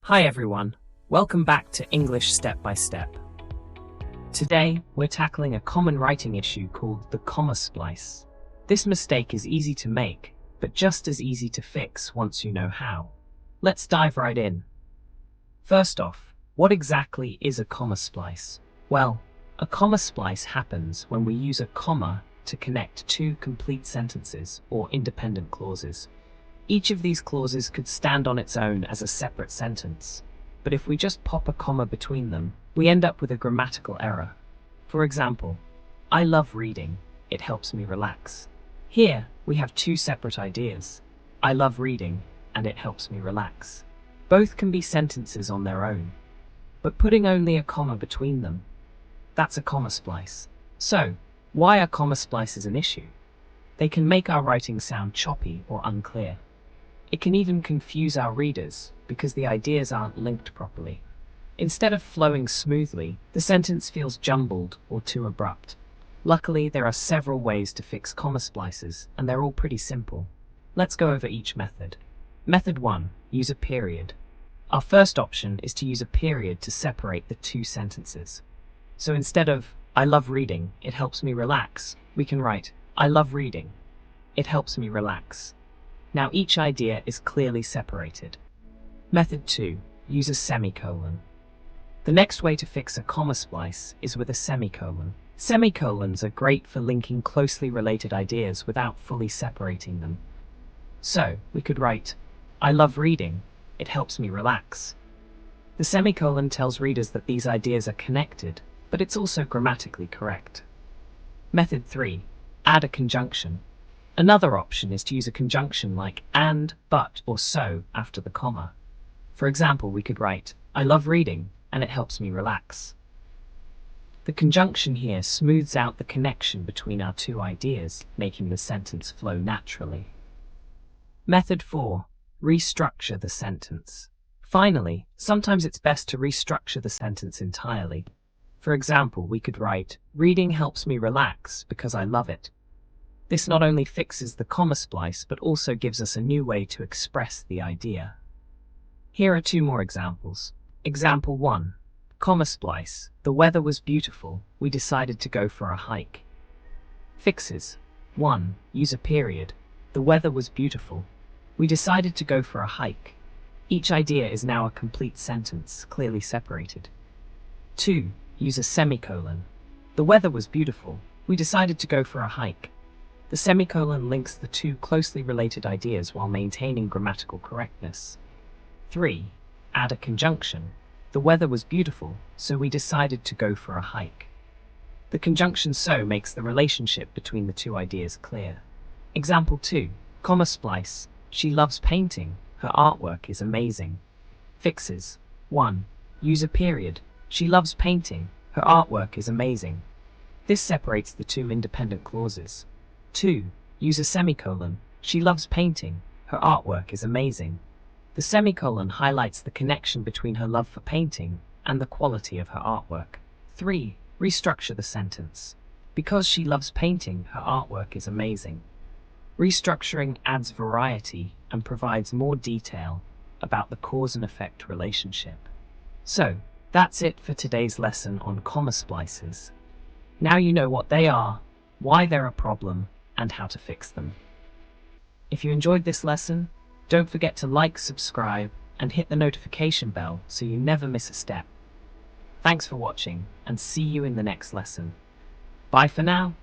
Hi everyone, welcome back to English Step by Step. Today, we're tackling a common writing issue called the comma splice. This mistake is easy to make, but just as easy to fix once you know how. Let's dive right in. First off, what exactly is a comma splice? Well, a comma splice happens when we use a comma to connect two complete sentences or independent clauses. Each of these clauses could stand on its own as a separate sentence, but if we just pop a comma between them, we end up with a grammatical error. For example, I love reading, it helps me relax. Here, we have two separate ideas. I love reading, and it helps me relax. Both can be sentences on their own, but putting only a comma between them, that's a comma splice. So, why are comma splices an issue? They can make our writing sound choppy or unclear. It can even confuse our readers because the ideas aren't linked properly. Instead of flowing smoothly, the sentence feels jumbled or too abrupt. Luckily, there are several ways to fix comma splices, and they're all pretty simple. Let's go over each method. Method 1. Use a period. Our first option is to use a period to separate the two sentences. So instead of, I love reading, it helps me relax, we can write, I love reading, it helps me relax. Now each idea is clearly separated. Method 2. Use a semicolon. The next way to fix a comma splice is with a semicolon. Semicolons are great for linking closely related ideas without fully separating them. So, we could write, I love reading, it helps me relax. The semicolon tells readers that these ideas are connected, but it's also grammatically correct. Method 3. Add a conjunction. Another option is to use a conjunction like and, but, or so after the comma. For example, we could write, I love reading, and it helps me relax. The conjunction here smooths out the connection between our two ideas, making the sentence flow naturally. Method 4. Restructure the sentence. Finally, sometimes it's best to restructure the sentence entirely. For example, we could write, reading helps me relax because I love it. This not only fixes the comma splice, but also gives us a new way to express the idea. Here are two more examples. Example 1. Comma splice. The weather was beautiful. We decided to go for a hike. Fixes. 1. Use a period. The weather was beautiful. We decided to go for a hike. Each idea is now a complete sentence, clearly separated. 2. Use a semicolon. The weather was beautiful. We decided to go for a hike. The semicolon links the two closely related ideas while maintaining grammatical correctness. 3. Add a conjunction. The weather was beautiful, so we decided to go for a hike. The conjunction so makes the relationship between the two ideas clear. Example 2. Comma splice. She loves painting. Her artwork is amazing. Fixes. 1. Use a period. She loves painting. Her artwork is amazing. This separates the two independent clauses. 2. Use a semicolon. She loves painting. Her artwork is amazing. The semicolon highlights the connection between her love for painting and the quality of her artwork. 3. Restructure the sentence. Because she loves painting, her artwork is amazing. Restructuring adds variety and provides more detail about the cause and effect relationship. So, that's it for today's lesson on comma splices. Now you know what they are, why they're a problem, and how to fix them. If you enjoyed this lesson, don't forget to like, subscribe, and hit the notification bell so you never miss a step. Thanks for watching, and see you in the next lesson. Bye for now.